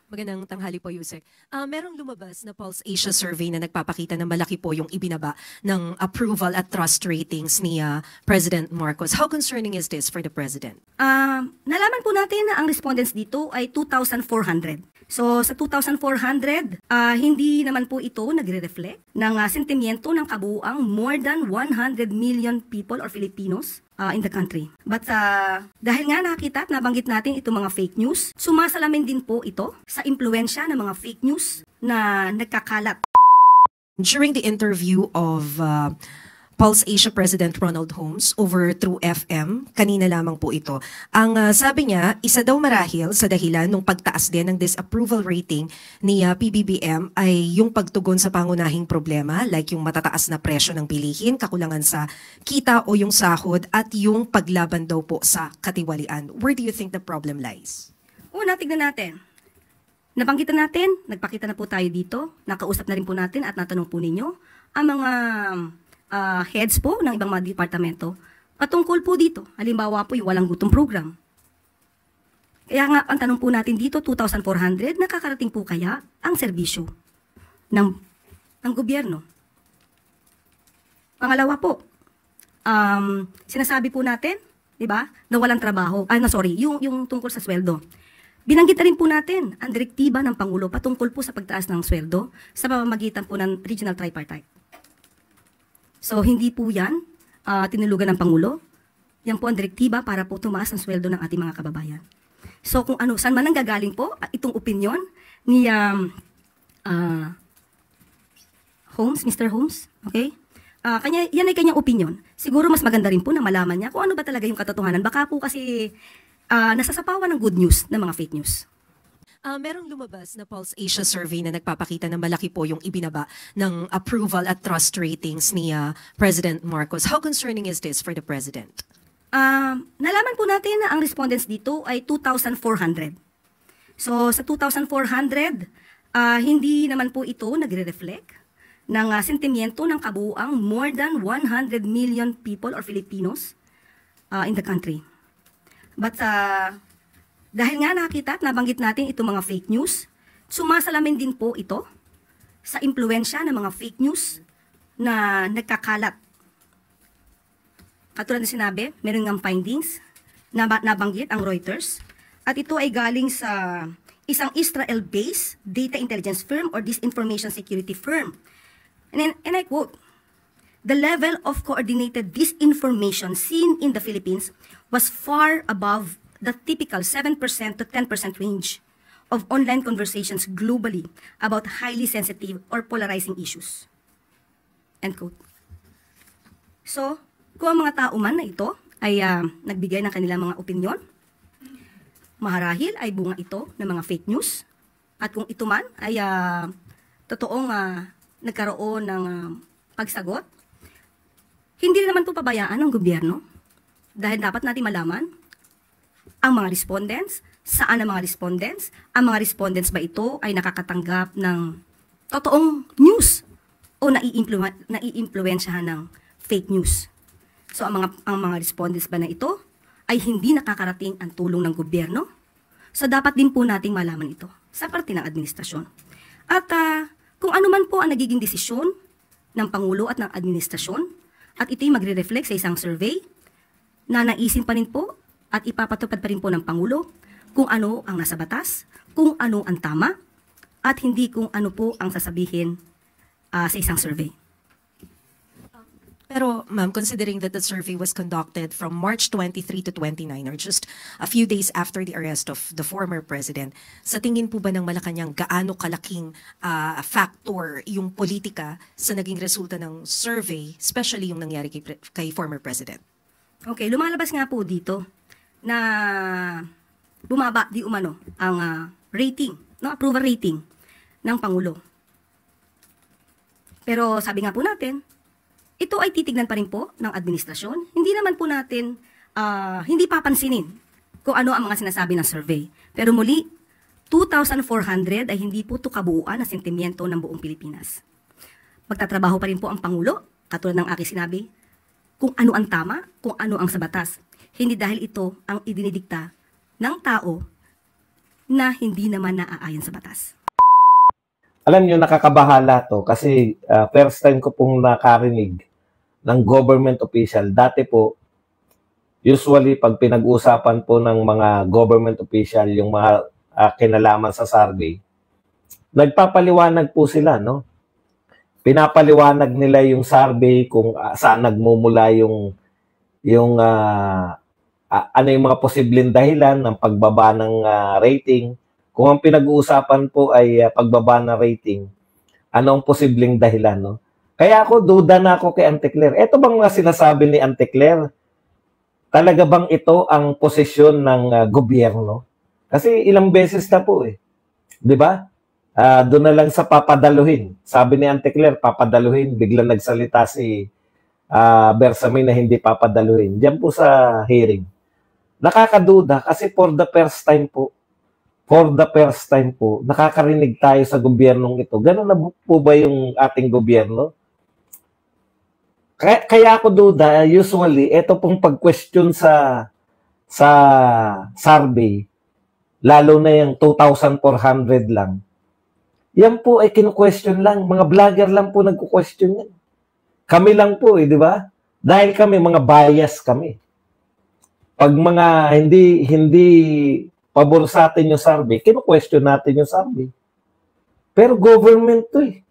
Magandang tanghali po, Yusek. Merong lumabas na Pulse Asia survey na nagpapakita na malaki po yung ibinaba ng approval at trust ratings ni President Marcos. How concerning is this for the President? Nalaman po natin na ang respondents dito ay 2,400. So sa 2,400, hindi naman po ito nagre-reflect ng sentimiento ng kabuuang more than 100 million people or Filipinos in the country. But dahil nga nakita at nabanggit natin itong mga fake news, sumasalamin din po ito sa impluensya ng mga fake news na nagkakalat. During the interview of Pulse Asia President Ronald Holmes over True FM, kanina lamang po ito. Ang sabi niya, isa daw marahil sa dahilan ng pagtaas din ng disapproval rating ni PBBM ay yung pagtugon sa pangunahing problema like yung matataas na presyo ng bilihin, kakulangan sa kita o yung sahod at yung paglaban daw po sa katiwalian. Where do you think the problem lies? Una, tignan natin. Nabanggitan natin, nagpakita na po tayo dito, nakausap na rin po natin at natanong po ninyo ang mga heads po ng ibang mga departamento patungkol po dito. Halimbawa po yung walang gutom program. Kaya nga, ang tanong po natin dito, 2,400, nakakarating po kaya ang serbisyo ng gobyerno? Pangalawa po, sinasabi po natin, di ba, na walang trabaho. Yung tungkol sa sweldo. Binanggit na rin po natin ang direktiba ng Pangulo patungkol po sa pagtaas ng sweldo sa pamamagitan po ng Regional Tripartite. So, hindi po yan tinulugan ng Pangulo. Yan po ang direktiba para po tumaas ang sweldo ng ating mga kababayan. So, kung saan man nanggagaling po itong opinion ni Holmes, Mr. Holmes, okay? Yan ay kanyang opinion. Siguro mas maganda rin po na malaman niya kung ano ba talaga yung katotohanan. Baka po kasi nasasapawan ng good news ng mga fake news. Merong lumabas na Pulse Asia survey na nagpapakita na malaki po yung ibinaba ng approval at trust ratings ni President Marcos. How concerning is this for the President? Nalaman po natin na ang respondents dito ay 2,400. So sa 2,400, hindi naman po ito nagre-reflect ng sentimiento ng kabuuang more than 100 million people or Filipinos in the country. But dahil nga nakita at nabanggit natin itong mga fake news, sumasalamin din po ito sa impluensya ng mga fake news na nagkakalat. Katulad na sinabi, meron ng findings na nabanggit ang Reuters at ito ay galing sa isang Israel-based data intelligence firm or disinformation security firm. And I quote, "The level of coordinated disinformation seen in the Philippines was far above the typical 7% to 10% range of online conversations globally about highly sensitive or polarizing issues." End quote. So, kung ang mga tao man na ito ay nagbigay ng kanilang mga opinyon, maharahil ay bunga ito ng mga fake news. At kung ito man ay totoong nagkaroon ng pagsagot, hindi naman po pabayaan ng gobyerno dahil dapat natin malaman ang mga respondents, saan ang mga respondents, ang mga respondents ba ito ay nakakatanggap ng totoong news o naiimpluwensyahan ng fake news. So ang mga respondents ba na ito ay hindi nakakarating ang tulong ng gobyerno? So dapat din po nating malaman ito sa parte ng administrasyon. At kung ano man po ang nagiging desisyon ng Pangulo at ng administrasyon, at ito'y magre-reflect sa isang survey na naisin pa rin po at ipapatupad pa rin po ng Pangulo kung ano ang nasa batas, kung ano ang tama, at hindi kung ano po ang sasabihin sa isang survey. Pero ma'am, considering that the survey was conducted from March 23 to 29 or just a few days after the arrest of the former president, sa tingin po ba ng Malacanang gaano kalaking factor yung politika sa naging resulta ng survey, especially yung nangyari kay former president? Okay, lumalabas nga po dito na bumaba di umano ang rating, no, approval rating ng Pangulo. Pero sabi nga po natin, ito ay titignan pa rin po ng administrasyon. Hindi naman po natin, hindi papansinin kung ano ang mga sinasabi ng survey. Pero muli, 2,400 ay hindi po ito kabuuan na sentimiento ng buong Pilipinas. Magtatrabaho pa rin po ang Pangulo, katulad ng aking sinabi, kung ano ang tama, kung ano ang sa batas. Hindi dahil ito ang idinidikta ng tao na hindi naman naaayon sa batas. Alam nyo, nakakabahala to kasi first time ko pong nakarinig ng government official. Dati po, usually pag pinag-uusapan po ng mga government official yung mga kinalaman sa survey, nagpapaliwanag po sila, no? Pinapaliwanag nila yung survey kung saan nagmumula yung ano yung mga posibleng dahilan ng pagbaba ng rating. Kung ang pinag-uusapan po ay pagbaba ng rating, ano ang posibleng dahilan, no? Kaya ako, duda na ako kay Auntie Claire. Ito bang mga sinasabi ni Auntie Claire? Talaga bang ito ang posisyon ng gobyerno? Kasi ilang beses na po eh. Di ba? Doon na lang sa papadaluhin. Sabi ni Auntie Claire, papadaluhin. Biglang nagsalita si Bersamin na hindi papadaluhin. Diyan po sa hearing. Nakakaduda kasi for the first time po, nakakarinig tayo sa gobyernong ito. Ganun na po ba yung ating gobyerno? Kaya ako duda, usually, ito pong pag-question sa survey, lalo na yung 2,400 lang, yan po ay kinu-question lang. Mga vlogger lang po nagku-question yan. Kami lang po, di ba? Dahil kami, mga bias kami. Pag mga hindi pabor sa atin yung survey, kinu-question natin yung survey. Pero government to eh.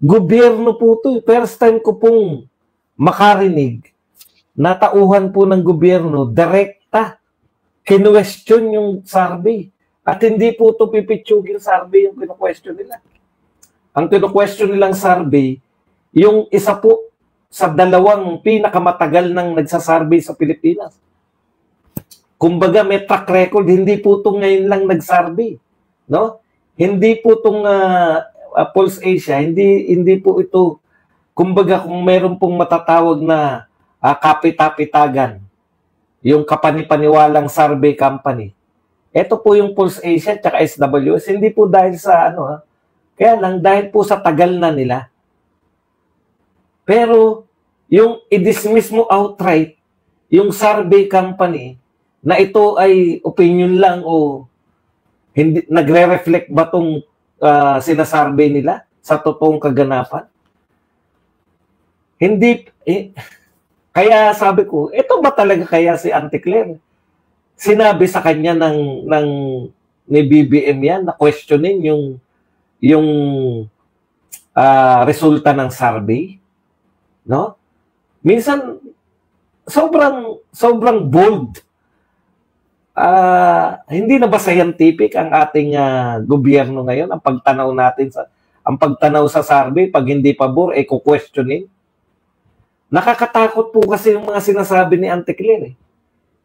Gobyerno po to eh. First time ko pong makarinig na tauhan po ng gobyerno, direkta, kinu-question yung survey. At hindi po ito pipitsugin survey yung kinu-question nila. Ang kinu-question nilang survey, yung isa po sa dalawang pinakamatagal nang nagsasurvey sa Pilipinas. Kumbaga may track record, hindi po itong ngayon lang nag-survey. No? Hindi po itong Pulse Asia, hindi po ito, kumbaga kung meron pong matatawag na kapitapitagan, yung kapanipaniwalang survey company. Ito po yung Pulse Asia at SWS, hindi po dahil sa kaya lang dahil po sa tagal na nila. Pero yung i-dismiss mo outright, yung survey company, na ito ay opinion lang o hindi nagre-reflect ba tong sinasurvey nila sa totoong kaganapan? Hindi kaya sabi ko, ito ba talaga kaya si Auntie Claire? Sinabi sa kanya ni BBM yan na questionin yung resulta ng survey, no? Minsan sobrang bold. Hindi na ba scientific ang ating gobyerno ngayon? Ang pagtanaw sa survey, pag hindi pabor, kukwestiyonin. Nakakatakot po kasi yung mga sinasabi ni Auntie Claire.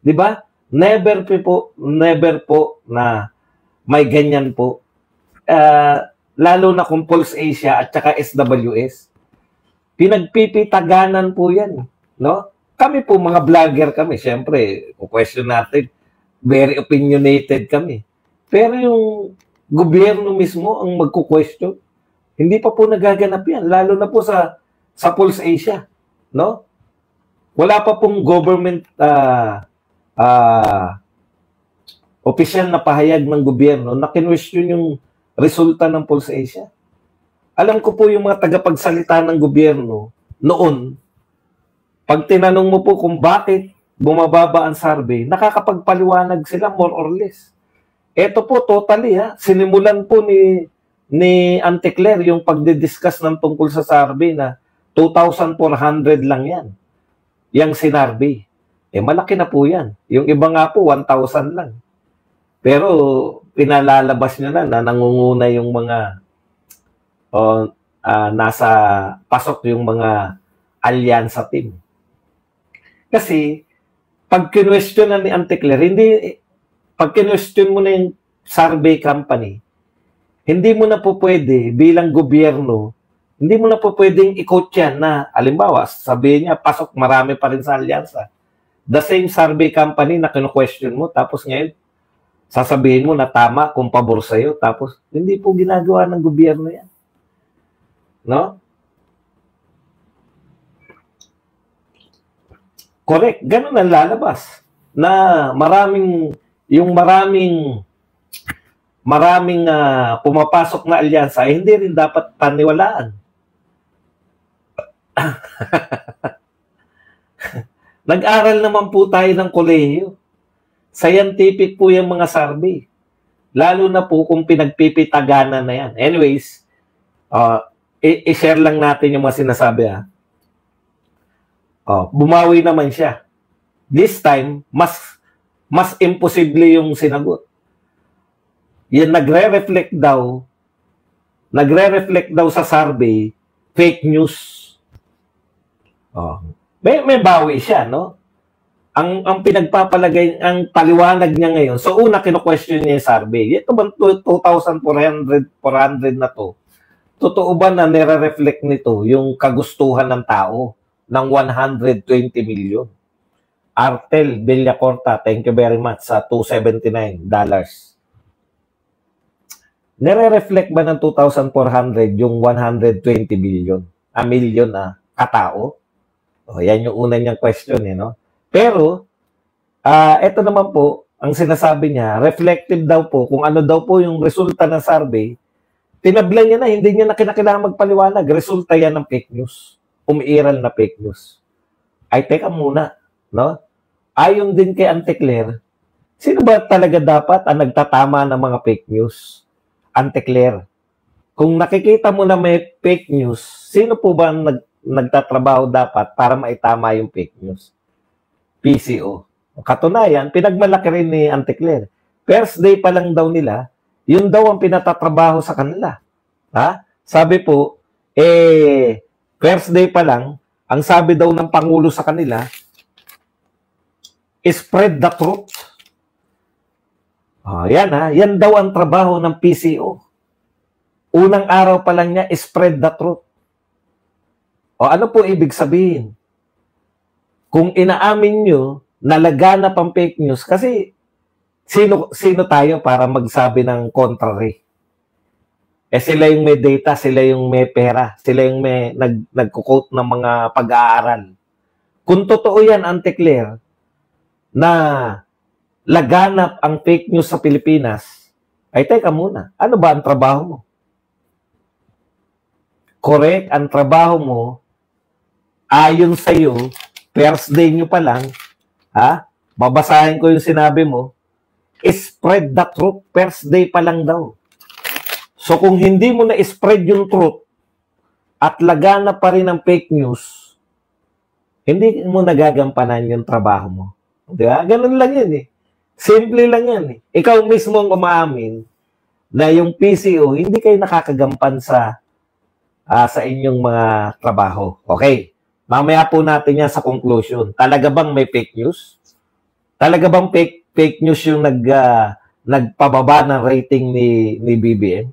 Di ba? Never po na may ganyan po. Lalo na kung Pulse Asia at saka SWS. Pinagpipitaganan po yan. No? Kami po, mga vlogger kami, syempre, question natin, very opinionated kami. Pero yung gobyerno mismo ang magku-question, hindi pa po nagaganap yan, lalo na po sa Pulse Asia, no? Wala pa pong government opisyal na pahayag ng gobyerno na kinwestiyon yung resulta ng Pulse Asia. Alam ko po yung mga tagapagsalita ng gobyerno noon, pag tinanong mo po kung bakit bumababa ang survey, nakakapagpaliwanag sila more or less. Ito po totally sinimulan po ni Auntie Claire yung pagdidiscuss ng tungkol sa survey na 2,400 lang yan. Yang sinurvey. Malaki na po yan. Yung iba nga po 1,000 lang. Pero pinalalabas nyo na nangunguna yung mga nasa pasok yung mga alyansa team. Kasi pag kinwestiyon na ni Auntie Claire, pag kinwestiyon mo na yung survey company, hindi mo na po pwede bilang gobyerno, hindi mo na po pwedeng i-quote yan na, alimbawa, sabihin niya, pasok marami pa rin sa alyansa. The same survey company na kinu-question mo, tapos ngayon, sasabihin mo na tama kung pabor sa'yo, tapos hindi po ginagawa ng gobyerno yan. No? Correct. Ganun ang lalabas. Na maraming maraming pumapasok na alyansa, hindi rin dapat paniwalaan. Nag-aral naman po tayo ng kolehiyo. Scientific po yung mga survey. Lalo na po kung pinagpipitaganan na yan. Anyways, i-share lang natin yung mga sinasabi. Bumawi naman siya. This time, mas imposible yung sinagot. Yan nagre-reflect daw sa survey, fake news. May bawi siya, no? Ang pinagpapalagay, ang paliwanag niya ngayon. So, una, kino-question niya yung survey. Ito bang 2,400 na to? Totoo ba na nire-reflect nito yung kagustuhan ng tao ng 120 million? Artel Villacorta, thank you very much sa $279. Nire-reflect ba ng 2,400 yung 120 million katao? Yan yung una niyang question, no? Pero, ito naman po, ang sinasabi niya, reflective daw po, kung ano daw po yung resulta ng survey, tinablan niya na, hindi niya na kinakailangan magpaliwanag. Resulta yan ng fake news. Umiiral na fake news. Ay, teka muna, no? Ayon din kay Auntie Claire, sino ba talaga dapat ang nagtatama ng mga fake news? Auntie Claire, kung nakikita mo na may fake news, sino po ba ang nagtatrabaho dapat para maitama yung fake news? PCO. Katunayan, pinagmalaki rin ni Auntie Claire. First day pa lang daw nila, yun daw ang pinatatrabaho sa kanila. Sabi po, first day pa lang, ang sabi daw ng Pangulo sa kanila, spread the truth. Yan daw ang trabaho ng PCO. Unang araw pa lang niya, spread the truth. Ano po ibig sabihin? Kung inaamin nyo na laganap ang fake news, kasi sino tayo para magsabi ng contrary? Sila yung may data, sila yung may pera, sila yung may nagko-quote ng mga pag-aaral. Kung totoo yan, Auntie Claire, na laganap ang fake news sa Pilipinas, ay teka muna, ano ba ang trabaho mo? Correct, ang trabaho mo, ayon sa iyo, first day nyo pa lang, babasahin ko yung sinabi mo, spread the truth, first day pa lang daw. So kung hindi mo na spread yung truth, at laganap pa rin ang fake news, hindi mo nagagampanan yung trabaho mo. Di ba? Ganun lang yan eh. Simple lang yan eh. Ikaw mismo ang umaamin na yung PCO, hindi kayo nakakagampan sa inyong mga trabaho. Okay. Mamaya po natin yan sa conclusion. Talaga bang may fake news? Talaga bang fake news yung nagpababa ng rating ni BBM?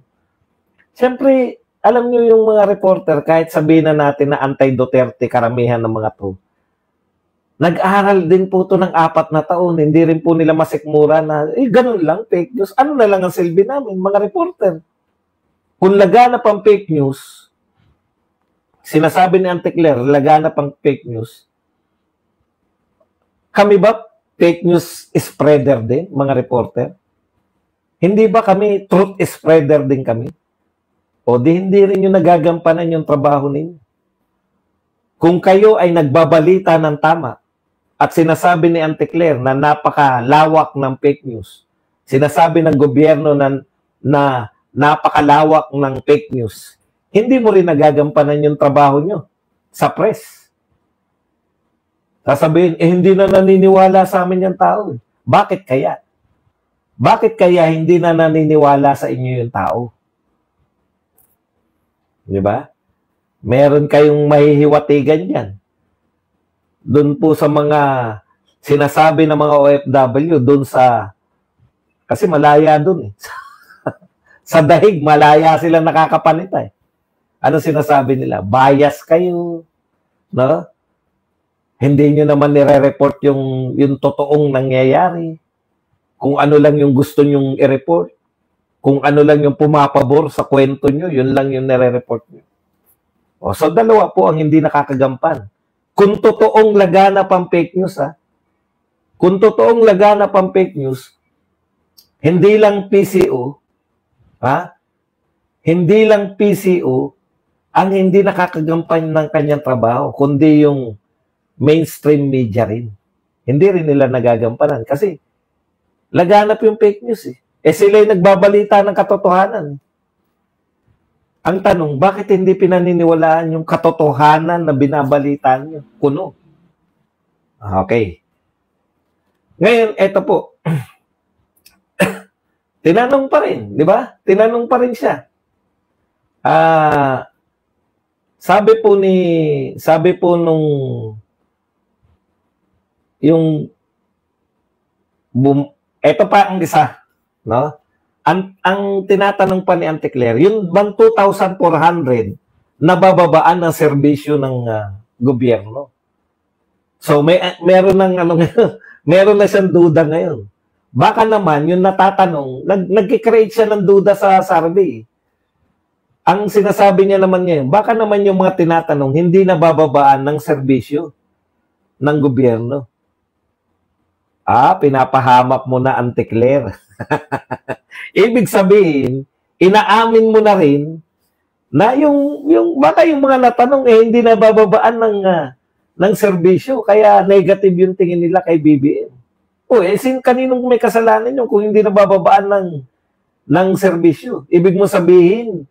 Siyempre, alam nyo yung mga reporter, kahit sabihin na natin na anti-Duterte karamihan ng mga to, nag-aral din po to ng 4 na taon. Hindi rin po nila masikmura na, ganun lang, fake news. Ano na lang ang silbi namin, mga reporter? Kung laganap ang fake news, sinasabi ni Auntie Claire, laganap ang fake news, kami ba fake news spreader din, mga reporter? Hindi ba kami truth spreader din kami? O di hindi rin yung nagagampanan yung trabaho ninyo? Kung kayo ay nagbabalita ng tama at sinasabi ni Auntie Claire na napakalawak ng fake news, sinasabi ng gobyerno na napakalawak ng fake news, hindi mo rin nagagampanan yung trabaho nyo sa press. Sasabihin, hindi na naniniwala sa amin yung tao. Bakit kaya? Bakit kaya hindi na naniniwala sa inyo yung tao? Di ba? Meron kayong mahihiwatigan yan. Doon po sa mga sinasabi ng mga OFW, doon kasi malaya doon eh. Sa dahig, malaya silang nakakapanita eh. Ano sinasabi nila? Bias kayo. No? Hindi nyo naman nire-report yung totoong nangyayari. Kung ano lang yung gusto nyong i-report. Kung ano lang yung pumapabor sa kwento nyo, yun lang yung nire-report nyo. So, dalawa po ang hindi nakakagampan. Kung totoong laganap ang fake news, kung totoong laganap ang fake news, hindi lang PCO, Ha? Hindi lang PCO ang hindi nakakagampanan ng kanyang trabaho, kundi yung mainstream media rin. Hindi rin nila nagagampanan kasi laganap yung fake news eh. Sila yung nagbabalita ng katotohanan. Ang tanong, bakit hindi pinaniniwalaan yung katotohanan na binabalita nyo? Kuno. Okay. Ngayon, eto po. Tinanong pa rin, di ba? Tinanong pa rin siya. Sabi po nung yung eto pa ang isa, no? Ang tinatanong pa ni Auntie Claire, yung bang 2,400 nabababaan ng serbisyo ng gobyerno. So meron ng meron na siyang duda ngayon. Baka naman yung natatanong, nagki-create siya ng duda sa survey. Ang sinasabi niya naman ngayon, baka naman yung mga tinatanong hindi nabababaan ng serbisyo ng gobyerno. Pinapahamak mo na, Auntie Claire. Ibig sabihin, inaamin mo na rin na yung baka yung mga natanong hindi nabababaan ng serbisyo, kaya negative yung tingin nila kay BBM. Kaninong may kasalanan yun kung hindi nabababaan ng serbisyo? Ibig mo sabihin,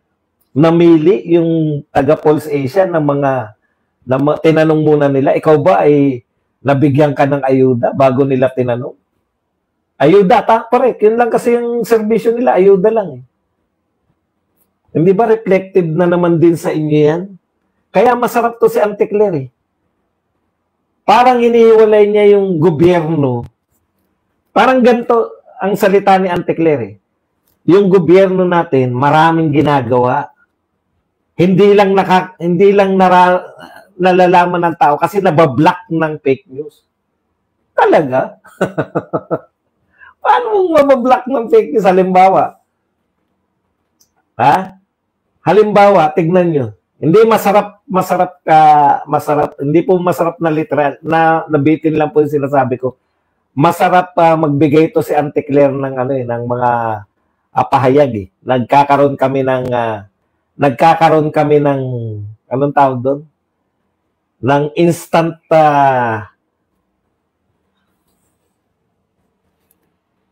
namili yung taga-Pulse Asia ng tinanong muna nila, ikaw ba ay nabigyan ka ng ayuda bago nila tinanong? Ayuda, correct. Yun lang kasi yung serbisyo nila, ayuda lang. Hindi ba reflective na naman din sa inyo yan? Kaya masarap to si Auntie Claire. Parang inihiwalay niya yung gobyerno. Parang ganito ang salita ni Auntie Claire. Yung gobyerno natin, maraming ginagawa. Hindi lang nalalaman ng tao kasi nabablock ng fake news. Talaga? Paano mong mabablock ng fake news? Halimbawa, tignan nyo. Hindi masarap, hindi po masarap na literal, na nabitin lang po yung sinasabi ko. Masarap magbigay ito si Auntie Claire ng mga pahayag eh. Nagkakaroon kami ng anong tawag doon? Ng instant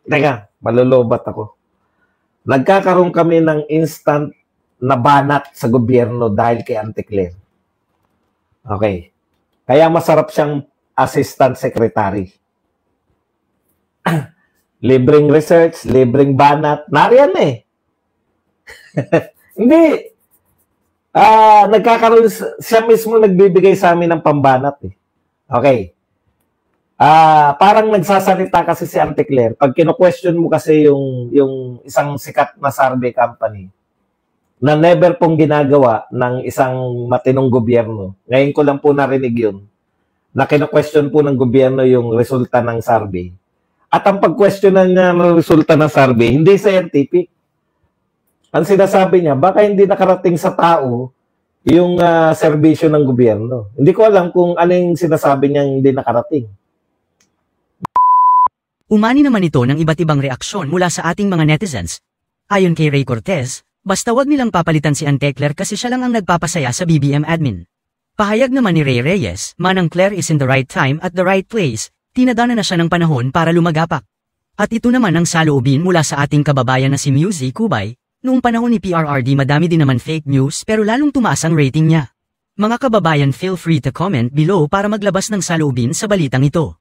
teka, malulubat ako. Nagkakaroon kami ng instant na banat sa gobyerno dahil kay Auntie Claire. Okay. Kaya masarap siyang assistant secretary. Libreng research, libreng banat. Nariyan eh. Hindi. Nagkakaroon, siya mismo nagbibigay sa amin ng pambanat eh. Okay. Parang nagsasalita kasi si Auntie Claire. Pag kino-question mo kasi yung isang sikat na survey company na never pong ginagawa ng isang matinong gobyerno. Ngayon ko lang po narinig yun. Na kino-question po ng gobyerno yung resulta ng survey. At ang pag-questionan niya ng resulta ng survey, hindi scientific. Ang sinasabi niya, baka hindi nakarating sa tao yung serbisyo ng gobyerno. Hindi ko alam kung ano yung sinasabi niya hindi nakarating. Umani naman ito ng iba't ibang reaksyon mula sa ating mga netizens. Ayon kay Ray Cortez, basta wag nilang papalitan si Auntie Claire kasi siya lang ang nagpapasaya sa BBM admin. Pahayag naman ni Ray Reyes, Manang Claire is in the right time at the right place, tinadana na siya ng panahon para lumagapak. At ito naman ang saloobin mula sa ating kababayan na si Muzi Kubay, noong panahon ni PRRD madami din naman fake news pero lalong tumaas ang rating niya. Mga kababayan, feel free to comment below para maglabas ng saloobin sa balitang ito.